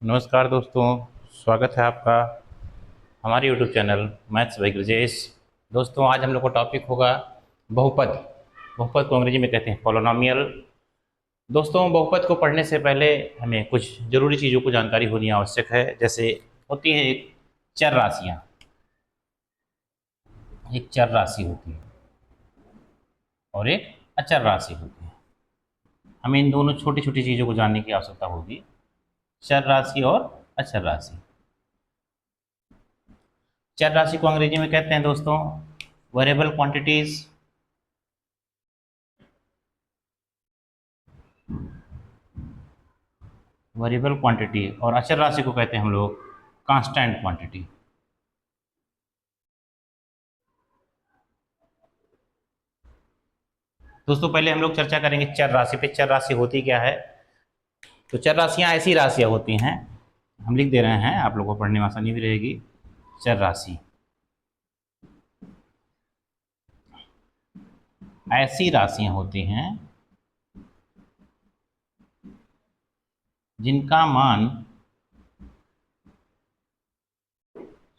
नमस्कार दोस्तों, स्वागत है आपका हमारे YouTube channel maths by Brajesh. दोस्तों, आज हम लोग का टॉपिक होगा बहुपद। बहुपद को अंग्रेजी में कहते हैं पॉलिनोमियल। दोस्तों, बहुपद को पढ़ने से पहले हमें कुछ ज़रूरी चीज़ों को जानकारी होनी आवश्यक है। जैसे होती है एक चर राशियाँ, एक चर राशि होती है और एक अचर राशि होती है। हमें इन दोनों छोटी छोटी चीज़ों को जानने की आवश्यकता होगी, चर राशि और अचर राशि। चर राशि को अंग्रेजी में कहते हैं दोस्तों वेरिएबल क्वांटिटीज। वेरिएबल क्वांटिटी और अचर राशि को कहते हैं हम लोग कांस्टेंट क्वांटिटी। दोस्तों, पहले हम लोग चर्चा करेंगे चर राशि पे। चर राशि होती क्या है? तो चर राशियां ऐसी राशियां होती हैं, हम लिख दे रहे हैं, आप लोगों को पढ़ने में आसानी भी रहेगी। चर राशि ऐसी राशियां होती हैं जिनका मान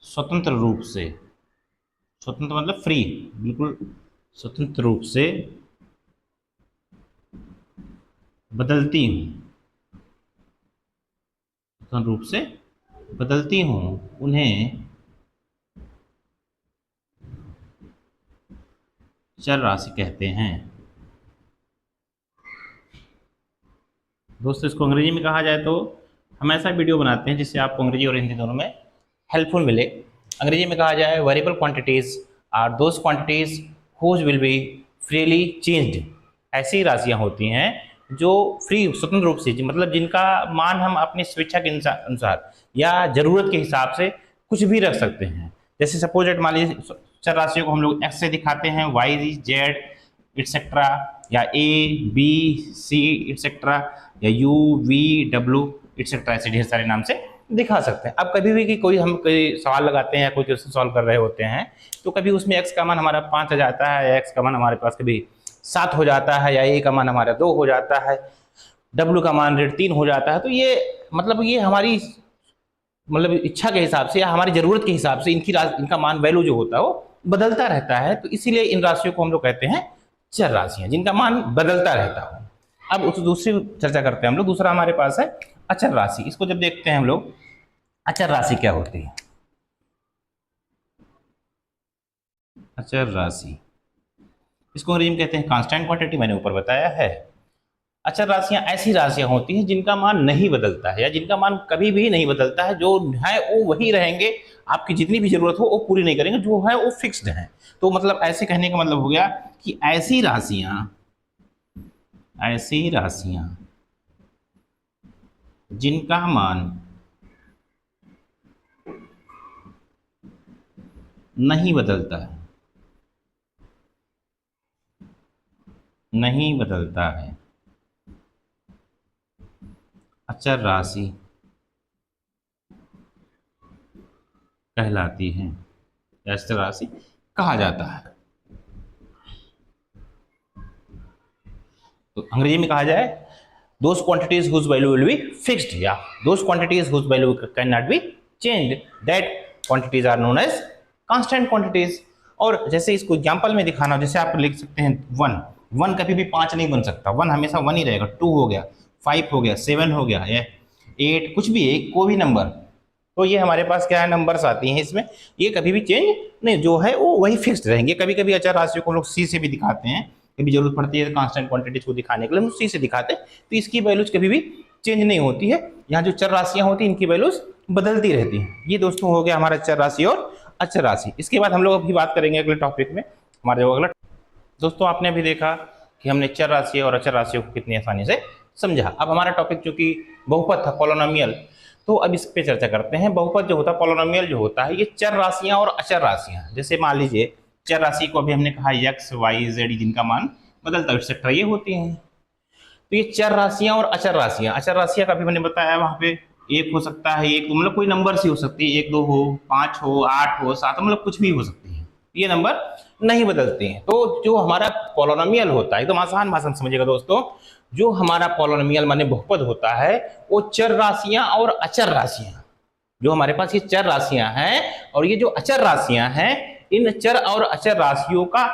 स्वतंत्र रूप से, स्वतंत्र मतलब फ्री, बिल्कुल स्वतंत्र रूप से बदलती हूँ, स्वतंत्र रूप से बदलती हूँ, उन्हें चर राशि कहते हैं। दोस्तों, इसको अंग्रेजी में कहा जाए तो हम ऐसा वीडियो बनाते हैं जिससे आपको अंग्रेजी और हिंदी दोनों में हेल्पफुल मिले। अंग्रेजी में कहा जाए variable quantities are those quantities whose will be freely changed. ऐसी राशियां होती हैं जो फ्री, स्वतंत्र रूप से, मतलब जिनका मान हम अपनी स्वेच्छा के अनुसार या जरूरत के हिसाब से कुछ भी रख सकते हैं। जैसे सपोज मान लीजिए चर राशियों को हम लोग एक्स से दिखाते हैं, वाई जेड एक्सेट्रा, या ए बी सी एक्सेट्रा, या यू वी डब्ल्यू एक्सेट्रा, ऐसे ढेर सारे नाम से दिखा सकते हैं। अब कभी भी कि कोई हम कोई सवाल लगाते हैं या कोई क्वेश्चन सॉल्व कर रहे होते हैं तो कभी उसमें एक्स का मान हमारा 5 आ जाता है, या एक्स का मान हमारे पास कभी 7 हो जाता है, या ए का मान हमारा 2 हो जाता है, डब्ल्यू का मान 3 हो जाता है। तो ये मतलब ये हमारी इच्छा के हिसाब से या हमारी जरूरत के हिसाब से इनका मान वैल्यू जो होता है वो बदलता रहता है। तो इसीलिए इन राशियों को हम लोग कहते हैं चर राशियां, जिनका मान बदलता रहता हो। अब उस दूसरी चर्चा करते हैं हम लोग। दूसरा हमारे पास है अचर राशि। इसको जब देखते हैं हम लोग, अचर राशि क्या होती है? अचर राशि इसको अंग्रेजी में कहते हैं कांस्टेंट क्वांटिटी, मैंने ऊपर बताया है। अचर राशियां ऐसी राशियां होती हैं जिनका मान नहीं बदलता है, या जिनका मान कभी भी नहीं बदलता है। जो है वो वही रहेंगे, आपकी जितनी भी जरूरत हो वो पूरी नहीं करेंगे, जो है वो फिक्स्ड है। तो मतलब ऐसे कहने का मतलब हो गया कि ऐसी राशियां जिनका मान नहीं बदलता है, नहीं बदलता है, अचर राशि कहलाती है, अचर राशि कहा जाता है। तो अंग्रेजी में कहा जाए those quantities whose value will be fixed, या those quantities whose value cannot be changed, that quantities are known as constant quantities। और जैसे इसको एग्जांपल में दिखाना हो, जैसे आप लिख सकते हैं वन कभी भी 5 नहीं बन सकता, वन हमेशा वन ही रहेगा। 2 हो गया, 5 हो गया, 7 हो गया, या 8, कुछ भी एक कोई भी नंबर। तो ये हमारे पास क्या है, नंबर्स आती हैं इसमें, ये कभी भी चेंज नहीं, जो है वो वही फिक्स्ड रहेंगे। कभी कभी अचर राशियों को हम लोग सी से भी दिखाते हैं, कभी जरूरत पड़ती है कांस्टेंट क्वांटिटीज को दिखाने के लिए हम सी से दिखाते हैं। तो इसकी वैल्यूज कभी भी चेंज नहीं होती है। यहाँ जो चर राशियां होती हैं इनकी वैल्यूज बदलती रहती हैं। ये दोस्तों हो गया हमारा चर राशि और अचर राशि। इसके बाद हम लोग अभी बात करेंगे अगले टॉपिक में, हमारे जो अगला। दोस्तों, आपने अभी देखा कि हमने चर राशि और अचर राशियों को कितनी आसानी से समझा। अब हमारा टॉपिक जो कि बहुपद था, पॉलिनोमियल, तो अब इस पे चर्चा करते हैं। बहुपद जो होता है, पॉलिनोमियल जो होता है, ये चर राशियां और अचर राशियां। जैसे मान लीजिए चर राशि को अभी हमने कहा एक्स वाई जेड, जिनका मान बदलता है, एक्सेट्रा, ये होती हैं। तो ये चर राशियां और अचर राशियां। अचर राशियां का भी मैंने बताया, वहां पे एक हो सकता है, एक मतलब कोई नंबर सी हो सकती है, 1 2 हो, 5 हो, 8 हो, 7, मतलब कुछ भी हो सकती है। ये नंबर नहीं बदलते हैं। तो जो हमारा पॉलिनोमियल होता है, एकदम आसान भाषा में समझिएगा दोस्तों, जो हमारा पॉलिनोमियल माने बहुपद होता है वो चर राशियां और अचर राशियां, जो हमारे पास ये चर राशियां हैं और ये जो अचर राशियां हैं, इन चर और अचर राशियों का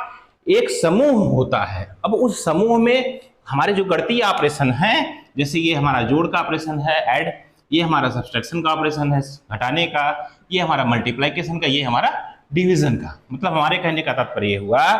एक समूह होता है। अब उस समूह में हमारे जो गणितीय ऑपरेशन है, जैसे ये हमारा जोड़ का ऑपरेशन है ऐड, ये हमारा सब्सट्रैक्शन का ऑपरेशन है घटाने का, ये हमारा मल्टीप्लिकेशन का, ये हमारा डिवीजन का। मतलब हमारे कहने का तात्पर्य हुआ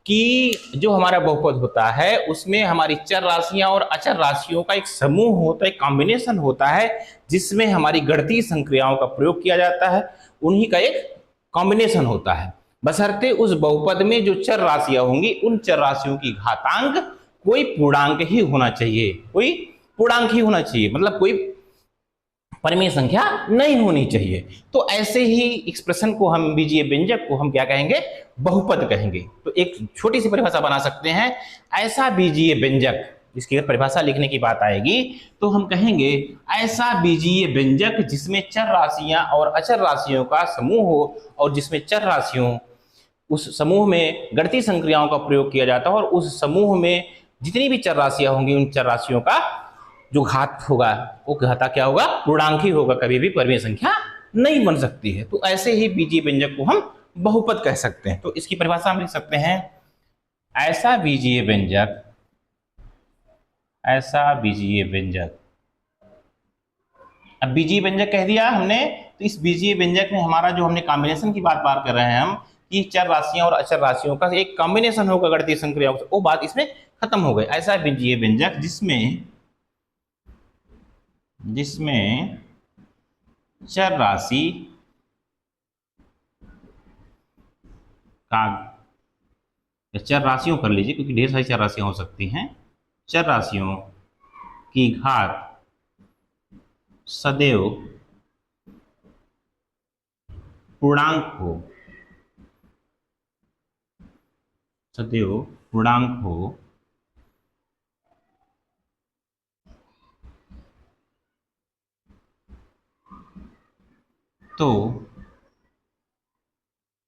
कि जो हमारा बहुपद होता है उसमें हमारी चर राशियां और अचर राशियों का एक समूह होता है, एक कॉम्बिनेशन होता है, जिसमें हमारी गणितीय संक्रियाओं का प्रयोग किया जाता है, उन्हीं का एक कॉम्बिनेशन होता है। बशर्ते उस बहुपद में जो चर राशियां होंगी उन चर राशियों की घातांक कोई पूर्णांक ही होना चाहिए, कोई पूर्णांक ही होना चाहिए, मतलब कोई परिमेय संख्या नहीं होनी चाहिए। तो ऐसे ही एक्सप्रेशन को हम बीजीय व्यंजक को हम क्या कहेंगे, बहुपद कहेंगे। तो एक छोटी सी परिभाषा बना सकते हैं, ऐसा बीजीय व्यंजक, इसकी अगर परिभाषा लिखने की बात आएगी तो हम कहेंगे ऐसा बीजीय व्यंजक जिसमें चर राशियां और अचर राशियों का समूह हो और जिसमें चर राशियों, उस समूह में गणितीय संक्रियाओं का प्रयोग किया जाता है और उस समूह में जितनी भी चर राशियां होंगी उन चर राशियों का जो घात होगा वो घाता क्या होगा, पूर्णांक ही होगा, कभी भी परिमेय संख्या नहीं बन सकती है। तो ऐसे ही बीजीय व्यंजक को हम बहुपद कह सकते हैं। तो इसकी परिभाषा हम लिख सकते हैं, ऐसा बीजीय व्यंजक, ऐसा बीजीय व्यंजक। अब बीजीय व्यंजक कह दिया हमने, तो इस बीजीय व्यंजक में हमारा जो हमने कॉम्बिनेशन की बात कर रहे हैं हम, कि चर राशियां और अचर राशियों का एक कॉम्बिनेशन होगा गणितीय संक्रियाओं से, वो बात इसमें खत्म हो गई। ऐसा बीजीय व्यंजक जिसमें चर राशि का, चर राशियों कर लीजिए क्योंकि ढेर सारी चर राशियां हो सकती हैं, चर राशियों की घात सदैव पूर्णांक हो, सदैव पूर्णांक हो, तो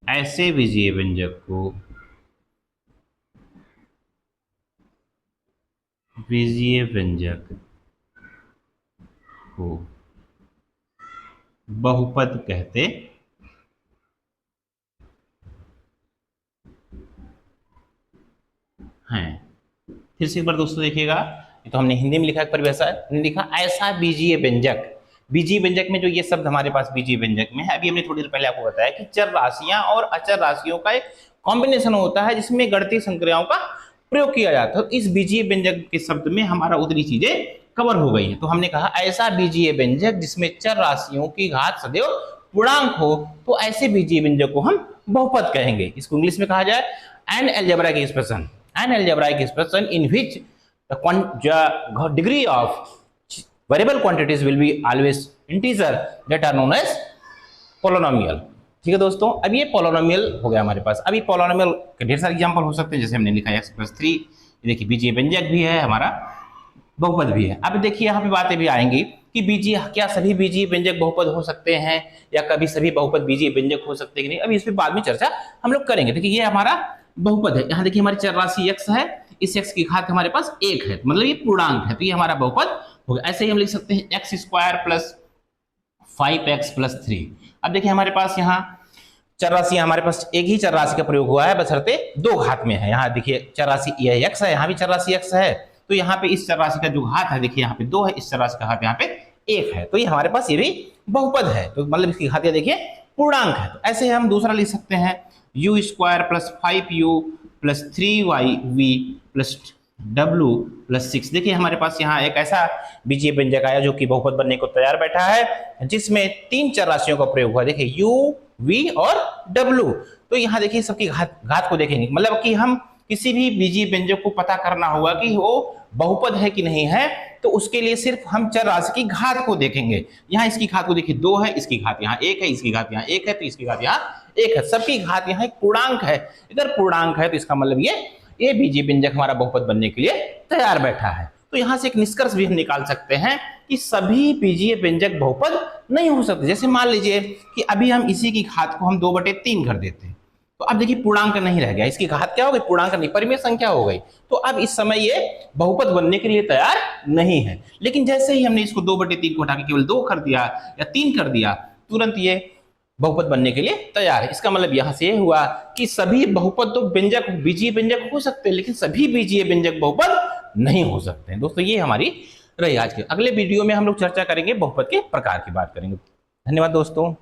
ऐसे बीजीय व्यंजक को बीजीय व्यंजक को बहुपद कहते हैं। फिर से एक बार दोस्तों देखिएगा, ये तो हमने हिंदी में लिखा परिभाषा, हमने लिखा ऐसा बीजीय व्यंजक। बीजीय व्यंजक में जो ये शब्द हमारे पास बीजीय व्यंजक में है, अभी हमने थोड़ी देर पहले आपको बताया कि चर राशियां और अचर राशियों का एक कॉम्बिनेशन होता है जिसमें गणितीय संक्रियाओं का प्रयोग किया जाता है। तो इस बीजीय व्यंजक के शब्द में हमारा उतनी चीजें कवर हो गई है। तो हमने कहा ऐसा बीजीय व्यंजक जिसमें चर राशियों की घात सदैव पूर्णांक हो, तो ऐसे बीजीय व्यंजक को हम बहुपद कहेंगे। इसको इंग्लिश में कहा जाए an algebraic expression, an algebraic expression in which the degree of variable quantities will be always integer that are known as polynomial। ठीक है दोस्तों, अब ये पोलोनोमियल हो गया हमारे पास। अभी पोलोनोमियल के ढेर सारे एग्जांपल हो सकते हैं, जैसे हमने लिखा x+3, देखिए बीजीय व्यंजक भी है हमारा, बहुपद भी है। अब देखिए यहाँ पे बातें भी आएंगी कि बीजीय, क्या सभी बीजीय व्यंजक बहुपद हो सकते हैं या कभी सभी बहुपद बीजीय व्यंजक हो सकते हैं कि नहीं। अभी इस पर बाद में चर्चा हम लोग करेंगे। देखिए ये हमारा बहुपद है, यहाँ देखिए हमारी चर राशि x है, इस x की घात हमारे पास 1 है, मतलब ये पूर्णांक है, तो ये हमारा बहुपद हो गया। ऐसे ही हम लिख सकते हैं x² + 5x + 3। अब देखिए हमारे पास यहाँ चर राशि, हमारे पास एक ही चर राशि का प्रयोग हुआ है, बशर्ते दो घात में है। यहाँ देखिए चर राशि यह x है, यहाँ भी चर राशि x है, तो यहाँ पे इस चर राशि का जो घात है देखिए यहाँ पे 2 है, इस चर राशि का घात यहाँ पे 1 है, तो ये हमारे पास ये भी बहुपद है, तो मतलब इसकी घात देखिए पूर्णांक है। तो ऐसे हम दूसरा लिख सकते हैं u² + 5u + 3yv + w + 6। देखिए हमारे पास यहाँ एक ऐसा बीजीय व्यंजक आया जो कि बहुपद बनने को तैयार बैठा है, जिसमें 3 चर राशियों का प्रयोग हुआ। देखिए u, v और w। तो यहाँ देखिए सबकी घात को देखेंगे, मतलब कि हम किसी भी बीजीय व्यंजक को पता करना होगा कि वो बहुपद है कि नहीं है, तो उसके लिए सिर्फ हम चर राशि की घात को देखेंगे। यहाँ इसकी घात को देखिए 2 है, इसकी घात यहाँ 1 है, इसकी घात यहाँ 1 है, तो इसकी घात यहाँ 1 है, सबकी घात यहाँ एक पूर्णांक है, इधर पूर्णांक है, तो इसका मतलब ये बीजीय व्यंजक हमारा बहुपद बनने के लिए तैयार बैठा है। तो यहाँ से एक निष्कर्ष भी हम निकाल सकते हैं कि सभी बीजीय व्यंजक बहुपद नहीं हो सकते। जैसे मान लीजिए कि अभी हम इसी की घात को हम 2/3 कर देते हैं, तो अब देखिए पूर्णांक नहीं रह गया, इसकी घात क्या हो गई, पूर्णांक नहीं, परिमेय संख्या हो गई। तो अब इस समय ये बहुपद बनने के लिए तैयार नहीं है। लेकिन जैसे ही हमने इसको 2/3 को हटा के केवल 2 कर दिया या 3 कर दिया, तुरंत ये बहुपद बनने के लिए तैयार है। इसका मतलब यहां से ये हुआ कि सभी बहुपद तो व्यंजक, बीजीय व्यंजक हो सकते हैं, लेकिन सभी बीजीय व्यंजक बहुपद नहीं हो सकते हैं। दोस्तों ये हमारी रही आज के। अगले वीडियो में हम लोग चर्चा करेंगे बहुपद के प्रकार की बात करेंगे। धन्यवाद दोस्तों।